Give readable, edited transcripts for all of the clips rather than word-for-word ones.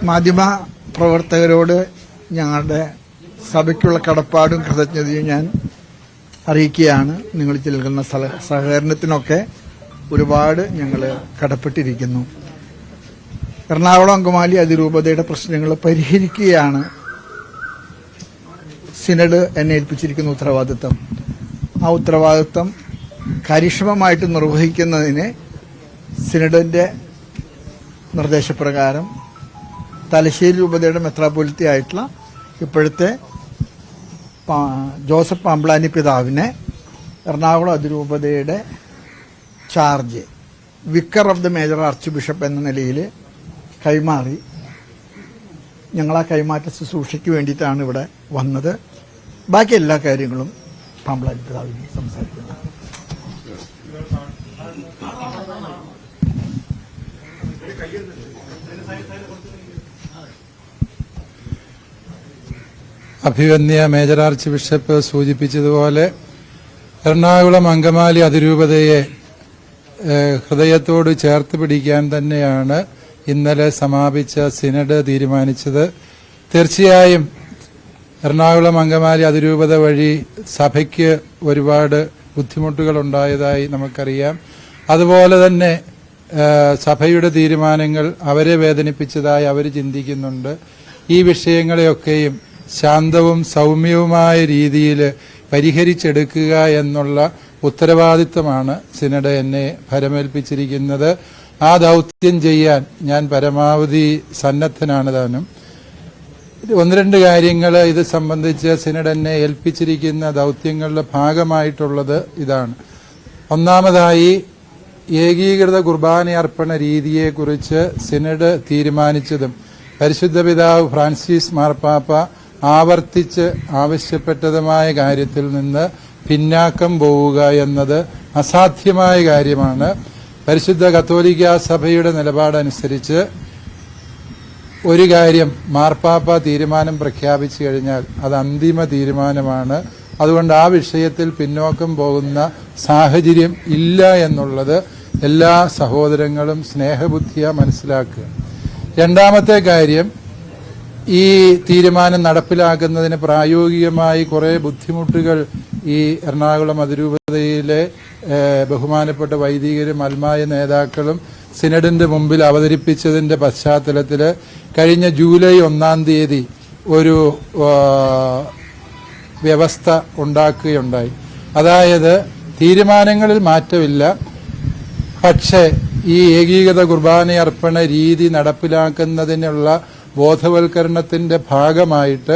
മാധ്യമ പ്രവർത്തകരോട് ഞങ്ങളുടെ സഭയ്ക്കുള്ള കടപ്പാടും കൃതജ്ഞതയും ഞാൻ അറിയിക്കുകയാണ്. നിങ്ങൾ നൽകുന്ന സഹകരണത്തിനൊക്കെ ഒരുപാട് ഞങ്ങൾ കടപ്പെട്ടിരിക്കുന്നു. എറണാകുളം അങ്കമാലി അതിരൂപതയുടെ പ്രശ്നങ്ങൾ പരിഹരിക്കുകയാണ് സിനഡ് എന്നെ ഏൽപ്പിച്ചിരിക്കുന്ന ഉത്തരവാദിത്തം. ആ ഉത്തരവാദിത്തം കാര്യക്ഷമമായിട്ട് നിർവഹിക്കുന്നതിന് സിനഡിന്റെ നിർദ്ദേശപ്രകാരം തലശ്ശേരി രൂപതയുടെ മെത്രാപ്പൊലിത്തയായിട്ടുള്ള ഇപ്പോഴത്തെ ജോസഫ് പാമ്പ്ളാനി പിതാവിനെ എറണാകുളം അതിരൂപതയുടെ charge wicker of the major arch bishop എന്ന നിലയിൽ കൈമാറി. ഞങ്ങൾ ആ കൈമാറ്റ ശുശ്രൂഷയ്ക്ക് വേണ്ടിയിട്ടാണ് ഇവിടെ വന്നത്. ബാക്കി എല്ലാ കാര്യങ്ങളും പാമ്പ്ളാനി പിതാവിനെ സംസാരിക്കുന്നത്. അഭിവന്യ മേജർ ആർച്ച് ബിഷപ്പ് സൂചിപ്പിച്ചതുപോലെ എറണാകുളം അങ്കമാലി അതിരൂപതയെ ഹൃദയത്തോട് ചേർത്ത് പിടിക്കാൻ തന്നെയാണ് ഇന്നലെ സമാപിച്ച സിനഡ് തീരുമാനിച്ചത്. തീർച്ചയായും എറണാകുളം അങ്കമാലി അതിരൂപത വഴി സഭയ്ക്ക് ഒരുപാട് ബുദ്ധിമുട്ടുകൾ ഉണ്ടായതായി നമുക്കറിയാം. അതുപോലെ തന്നെ സഭയുടെ തീരുമാനങ്ങൾ അവരെ വേദനിപ്പിച്ചതായി അവർ ചിന്തിക്കുന്നുണ്ട്. ഈ വിഷയങ്ങളെയൊക്കെയും ശാന്തവും സൗമ്യവുമായ രീതിയിൽ പരിഹരിച്ചെടുക്കുക എന്നുള്ള ഉത്തരവാദിത്തമാണ് സിനഡ് എന്നെ ഭരമേൽപ്പിച്ചിരിക്കുന്നത്. ആ ദൗത്യം ചെയ്യാൻ ഞാൻ പരമാവധി സന്നദ്ധനാണ് താനും. ഒന്ന് രണ്ട് കാര്യങ്ങൾ ഇത് സംബന്ധിച്ച് സിനഡ് എന്നെ ഏൽപ്പിച്ചിരിക്കുന്ന ദൗത്യങ്ങളുടെ ഭാഗമായിട്ടുള്ളത് ഇതാണ്. ഒന്നാമതായി ഏകീകൃത കുർബാനയർപ്പണ രീതിയെക്കുറിച്ച് സിനഡ് തീരുമാനിച്ചതും പരിശുദ്ധ പിതാവ് ഫ്രാൻസിസ് മാർപ്പാപ്പ ആവർത്തിച്ച് ആവശ്യപ്പെട്ടതുമായ കാര്യത്തിൽ നിന്ന് പിന്നാക്കം പോവുക എന്നത് അസാധ്യമായ കാര്യമാണ്. പരിശുദ്ധ കത്തോലിക്ക സഭയുടെ നിലപാടനുസരിച്ച് ഒരു കാര്യം മാർപ്പാപ്പ തീരുമാനം പ്രഖ്യാപിച്ചു കഴിഞ്ഞാൽ അത് അന്തിമ തീരുമാനമാണ്. അതുകൊണ്ട് ആ വിഷയത്തിൽ പിന്നോക്കം പോകുന്ന സാഹചര്യം ഇല്ല എന്നുള്ളത് എല്ലാ സഹോദരങ്ങളും സ്നേഹബുദ്ധിയാ മനസ്സിലാക്കുക. രണ്ടാമത്തെ കാര്യം, ഈ തീരുമാനം നടപ്പിലാക്കുന്നതിന് പ്രായോഗികമായി കുറെ ബുദ്ധിമുട്ടുകൾ ഈ എറണാകുളം അതിരൂപതയിലെ ബഹുമാനപ്പെട്ട വൈദികരും അൽമായ നേതാക്കളും സിനഡിന്റെ മുമ്പിൽ അവതരിപ്പിച്ചതിന്റെ പശ്ചാത്തലത്തിൽ കഴിഞ്ഞ ജൂലൈ 1-ാം തീയതി ഒരു വ്യവസ്ഥ ഉണ്ടാക്കുകയുണ്ടായി. അതായത് തീരുമാനങ്ങളിൽ മാറ്റമില്ല, പക്ഷേ ഈ ഏകീകൃത കുർബാനയർപ്പണ രീതി നടപ്പിലാക്കുന്നതിനുള്ള ബോധവൽക്കരണത്തിന്റെ ഭാഗമായിട്ട്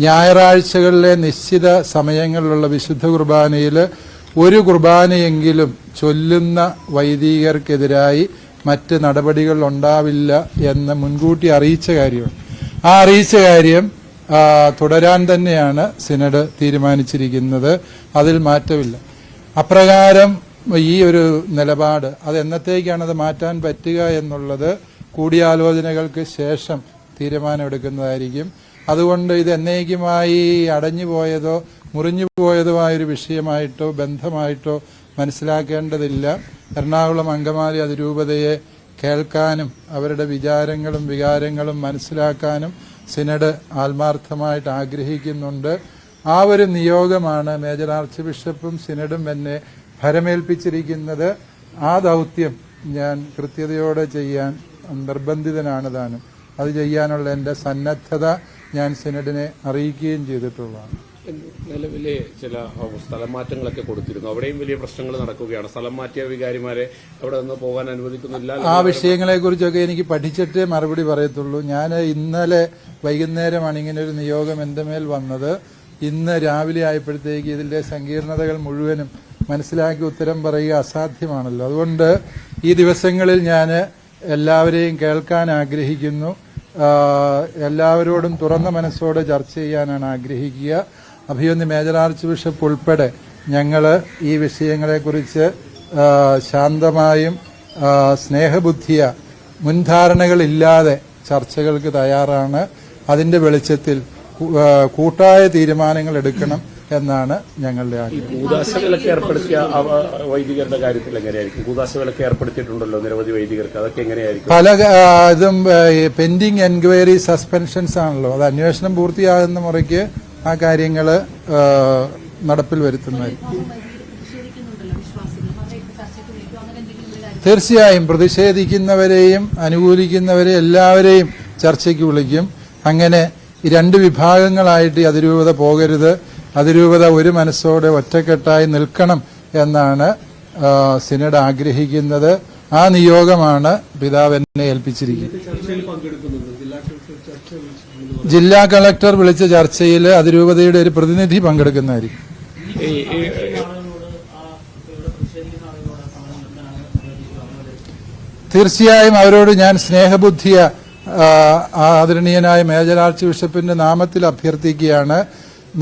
ഞായറാഴ്ചകളിലെ നിശ്ചിത സമയങ്ങളിലുള്ള വിശുദ്ധ കുർബാനയിൽ ഒരു കുർബാനയെങ്കിലും ചൊല്ലുന്ന വൈദികർക്കെതിരായി മറ്റ് നടപടികൾ ഉണ്ടാവില്ല എന്ന് മുൻകൂട്ടി അറിയിച്ച കാര്യമാണ്. ആ അറിയിച്ച കാര്യം തുടരാൻ തന്നെയാണ് സിനഡ് തീരുമാനിച്ചിരിക്കുന്നത്. അതിൽ മാറ്റമില്ല. അപ്രകാരം ഈ ഒരു നിലപാട് അത് എന്നത്തേക്കാണത് മാറ്റാൻ പറ്റുക എന്നുള്ളത് കൂടിയാലോചനകൾക്ക് ശേഷം തീരുമാനമെടുക്കുന്നതായിരിക്കും. അതുകൊണ്ട് ഇത് എന്നേക്കുമായി അടഞ്ഞുപോയതോ മുറിഞ്ഞുപോയതുമായൊരു വിഷയമായിട്ടോ ബന്ധമായിട്ടോ മനസ്സിലാക്കേണ്ടതില്ല. എറണാകുളം അങ്കമാലി അതിരൂപതയെ കേൾക്കാനും അവരുടെ വിചാരങ്ങളും വികാരങ്ങളും മനസ്സിലാക്കാനും സിനഡ് ആത്മാർത്ഥമായിട്ട് ആഗ്രഹിക്കുന്നുണ്ട്. ആ ഒരു നിയോഗമാണ് മേജർ ആർച്ച് ബിഷപ്പും സിനഡും എന്നെ ഭരമേൽപ്പിച്ചിരിക്കുന്നത്. ആ ദൗത്യം ഞാൻ കൃത്യതയോടെ ചെയ്യാൻ നിർബന്ധിതനാണ് താനും. അത് ചെയ്യാനുള്ള എൻ്റെ സന്നദ്ധത ഞാൻ സിനഡിനെ അറിയിക്കുകയും ചെയ്തിട്ടുള്ളതാണ്. നിലവിലെ ചില സ്ഥലം മാറ്റങ്ങളൊക്കെ കൊടുത്തിരുന്നു. അവിടെയും വലിയ പ്രശ്നങ്ങൾ നടക്കുകയാണ്. സ്ഥലം മാറ്റിയ വികാരിമാരെ അവിടെ നിന്ന് പോകാൻ അനുവദിക്കുന്നില്ല. ആ വിഷയങ്ങളെക്കുറിച്ചൊക്കെ എനിക്ക് പഠിച്ചിട്ടേ മറുപടി പറയത്തുള്ളൂ. ഞാൻ ഇന്നലെ വൈകുന്നേരമാണ് ഇങ്ങനെ ഒരു നിയോഗം എൻ്റെ മേൽ വന്നത്. ഇന്ന് രാവിലെ ആയപ്പോഴത്തേക്ക് ഇതിന്റെ സങ്കീർണതകൾ മുഴുവനും മനസ്സിലാക്കി ഉത്തരം പറയുക അസാധ്യമാണല്ലോ. അതുകൊണ്ട് ഈ ദിവസങ്ങളിൽ ഞാൻ എല്ലാവരെയും കേൾക്കാൻ ആഗ്രഹിക്കുന്നു. എല്ലാവരോടും തുറന്ന മനസ്സോടെ ചർച്ച ചെയ്യാനാണ് ആഗ്രഹിക്കുക. അഭിവന്യ മേജർ ആർച്ച് ബിഷപ്പ് ഉൾപ്പെടെ ഞങ്ങൾ ഈ വിഷയങ്ങളെക്കുറിച്ച് ശാന്തമായും സ്നേഹബുദ്ധിയ മുൻധാരണകളില്ലാതെ ചർച്ചകൾക്ക് തയ്യാറാണ്. അതിന്റെ വെളിച്ചത്തിൽ കൂട്ടായ തീരുമാനങ്ങൾ എടുക്കണം. എന്നാണ് ഞങ്ങളുടെ ആഗ്രഹം. കൂതാശ വിലക്ക് ഏർപ്പെടുത്തിയ വൈദികരുടെ കാര്യത്തിൽ എങ്ങനെയായിരിക്കും? കൂതാശ വിലക്ക് ഏർപ്പെടുത്തിയിട്ടുണ്ടല്ലോ നിരവധി വൈദികർക്ക്, അതൊക്കെ എങ്ങനെയായിരിക്കും? പല ഇതും പെൻഡിങ് എൻക്വയറി സസ്പെൻഷൻസ് ആണല്ലോ, അത് അന്വേഷണം പൂർത്തിയാകുന്ന മുറയ്ക്ക് ആ കാര്യങ്ങൾ നടപ്പിൽ വരുത്തുന്നതായിരിക്കും. തീർച്ചയായും പ്രതിഷേധിക്കുന്നവരെയും അനുകൂലിക്കുന്നവരെയും എല്ലാവരെയും ചർച്ചയ്ക്ക് വിളിക്കും. അങ്ങനെ ഈ രണ്ട് വിഭാഗങ്ങളായിട്ട് അതിരൂപത പോകരുത്, അതിരൂപത ഒരു മനസ്സോടെ ഒറ്റക്കെട്ടായി നിൽക്കണം എന്നാണ് സിനഡ് ആഗ്രഹിക്കുന്നത്. ആ നിയോഗമാണ് പിതാവ് എന്നെ ഏൽപ്പിച്ചിരിക്കുന്നത്. ജില്ലാ കളക്ടർ വിളിച്ച ചർച്ചയിൽ അതിരൂപതയുടെ ഒരു പ്രതിനിധി പങ്കെടുക്കുന്നതായിരിക്കും. തീർച്ചയായും അവരോട് ഞാൻ സ്നേഹബുദ്ധിയ ആദരണീയനായ മേജർ ആർച്ച് ബിഷപ്പിന്റെ നാമത്തിൽ അഭ്യർത്ഥിക്കുകയാണ്.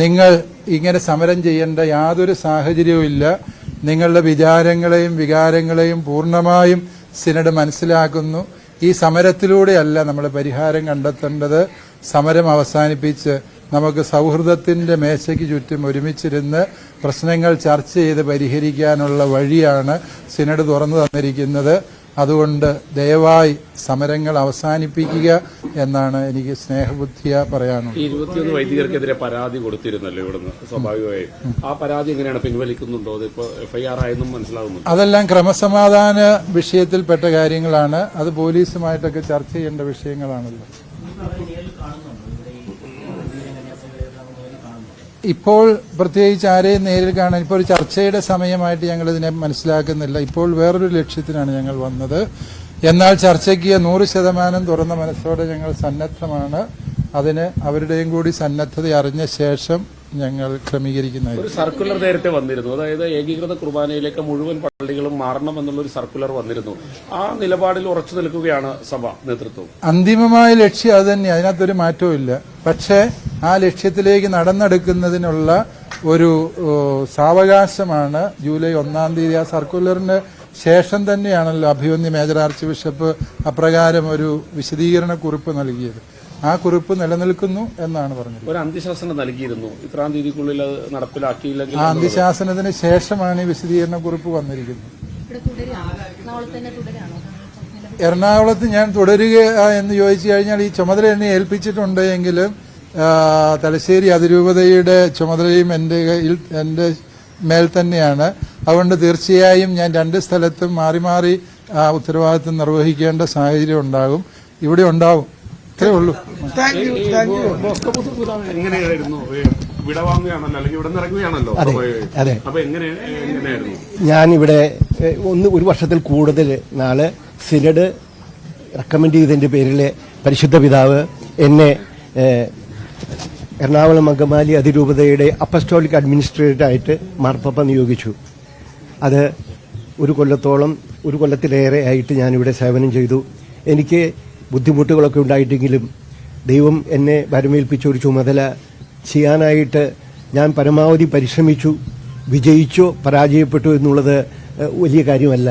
നിങ്ങൾ ഇങ്ങനെ സമരം ചെയ്യേണ്ട യാതൊരു സാഹചര്യവും ഇല്ല. നിങ്ങളുടെ വിചാരങ്ങളെയും വികാരങ്ങളെയും പൂർണ്ണമായും സിനഡ് മനസ്സിലാക്കുന്നു. ഈ സമരത്തിലൂടെയല്ല നമ്മൾ പരിഹാരം കണ്ടെത്തേണ്ടത്. സമരം അവസാനിപ്പിച്ച് നമുക്ക് സൗഹൃദത്തിന്റെ മേശയ്ക്ക് ചുറ്റും ഒരുമിച്ചിരുന്ന് പ്രശ്നങ്ങൾ ചർച്ച ചെയ്ത് പരിഹരിക്കാനുള്ള വഴിയാണ് സിനഡ് തുറന്നു തന്നിരിക്കുന്നത്. അതുകൊണ്ട് ദയവായി സമരങ്ങൾ അവസാനിപ്പിക്കുക എന്നാണ് എനിക്ക് സ്നേഹബുദ്ധിയ പറയാനുള്ളത്. 21 വൈദികർക്കെതിരെ പരാതി കൊടുത്തിരുന്നല്ലോ ഇവിടുന്ന്, സ്വാഭാവികമായും ആ പരാതി എങ്ങനെയാണ് പിൻവലിക്കുന്നുണ്ടോ? അതിപ്പോ FIR ആയെന്നും മനസ്സിലാകുന്നുണ്ട്. അതെല്ലാം ക്രമസമാധാന വിഷയത്തിൽപ്പെട്ട കാര്യങ്ങളാണ്. അത് പോലീസുമായിട്ടൊക്കെ ചർച്ച ചെയ്യേണ്ട വിഷയങ്ങളാണല്ലോ. ഇപ്പോൾ പ്രത്യേകിച്ച് ആരെയും നേരിൽ കാണാൻ ഇപ്പോൾ ഒരു ചർച്ചയുടെ സമയമായിട്ട് ഞങ്ങൾ ഇതിനെ മനസ്സിലാക്കുന്നില്ല. ഇപ്പോൾ വേറൊരു ലക്ഷ്യത്തിനാണ് ഞങ്ങൾ വന്നത്. എന്നാൽ ചർച്ചയ്ക്ക് 100% തുറന്ന മനസ്സോടെ ഞങ്ങൾ സന്നദ്ധമാണ്. അതിന് അവരുടെയും കൂടി സന്നദ്ധത അറിഞ്ഞ ശേഷം ഞങ്ങൾ ക്രമീകരിക്കുന്നതായി. ഒരു സർക്കുലർ നേരത്തെ വന്നിരുന്നു, അതായത് ഏകീകൃത കുർബാനയിലേക്ക് മുഴുവൻ പള്ളികളും മാറണം എന്നുള്ളൊരു സർക്കുലർ വന്നിരുന്നു. ആ നിലപാടിൽ ഉറച്ചു നിൽക്കുകയാണ് സഭ നേതൃത്വം. അന്തിമമായ ലക്ഷ്യം അത് തന്നെ, അതിനകത്തൊരു മാറ്റവും ഇല്ല. പക്ഷേ ആ ലക്ഷ്യത്തിലേക്ക് നടന്നെടുക്കുന്നതിനുള്ള ഒരു സാവകാശമാണ് ജൂലൈ 1-ാം തീയതി. ആ സർക്കുലറിന് ശേഷം തന്നെയാണല്ലോ അഭിവന്യ മേജർ ആർച്ച് ബിഷപ്പ് അപ്രകാരം ഒരു വിശദീകരണ കുറിപ്പ് നൽകിയത്. ആ കുറിപ്പ് നിലനിൽക്കുന്നു എന്നാണ് പറഞ്ഞത്. ഒരു അന്ത്യശാസനം നൽകിയിരുന്നു, ഇത്രാം തീയതിക്കുള്ളിൽ അത് നടപ്പിലാക്കിയില്ലെങ്കിൽ. ആ അന്ത്യശാസനത്തിന് ശേഷമാണ് ഈ വിശദീകരണ കുറിപ്പ് വന്നിരിക്കുന്നത്. എറണാകുളത്ത് ഞാൻ തുടരുക എന്ന് ചോദിച്ചു കഴിഞ്ഞാൽ ഈ ചുമതല എന്നെ ഏൽപ്പിച്ചിട്ടുണ്ട് എങ്കിലും തലശ്ശേരി അതിരൂപതയുടെ ചുമതലയും എൻ്റെ മേൽ തന്നെയാണ്. അതുകൊണ്ട് തീർച്ചയായും ഞാൻ 2 സ്ഥലത്തും മാറി മാറി ഉത്തരവാദിത്വം നിർവഹിക്കേണ്ട സാഹചര്യം ഉണ്ടാകും, ഇവിടെ ഉണ്ടാവും. ഇത്രേ ഉള്ളൂ. എങ്ങനെയായിരുന്നു? വിടവാങ്ങുകയാണല്ലോ, അല്ലെങ്കിൽ ഇവിടെ ഇറങ്ങുകയാണല്ലോ. അതെ, അപ്പൊ എങ്ങനെയായിരുന്നു? ഞാനിവിടെ ഒരു വർഷത്തിൽ കൂടുതൽ നാള് സിനഡ് റെക്കമെൻഡ് ചെയ്തതിന്റെ പേരിൽ പരിശുദ്ധ പിതാവ് എന്നെ എറണാകുളം അങ്കമാലി അതിരൂപതയുടെ അപ്പസ്റ്റോളിക് അഡ്മിനിസ്ട്രേറ്ററായിട്ട് മാർപ്പാപ്പ നിയോഗിച്ചു. അത് ഒരു കൊല്ലത്തിലേറെ ആയിട്ട് ഞാനിവിടെ സേവനം ചെയ്തു. എനിക്ക് ബുദ്ധിമുട്ടുകളൊക്കെ ഉണ്ടായിട്ടെങ്കിലും ദൈവം എന്നെ വരമേൽപ്പിച്ച ഒരു ചുമതല ചെയ്യാനായിട്ട് ഞാൻ പരമാവധി പരിശ്രമിച്ചു. വിജയിച്ചോ പരാജയപ്പെട്ടു എന്നുള്ളത് വലിയ കാര്യമല്ല.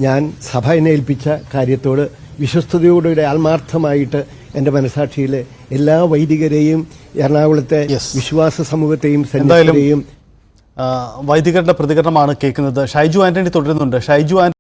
ഞാൻ സഭ എന്നെ ഏൽപ്പിച്ച കാര്യത്തോട് വിശ്വസ്തയോടെ ആത്മാർത്ഥമായിട്ട് എൻ്റെ മനസാക്ഷിയിലെ എല്ലാ വൈദികരെയും എറണാകുളത്തെ വിശ്വാസ സമൂഹത്തെയും സന്യാസികളെയും വൈദികരുടെ പ്രതികരണമാണ് കേൾക്കുന്നത്. ഷൈജു ആന്റണി തുടരുന്നുണ്ട്. ഷൈജു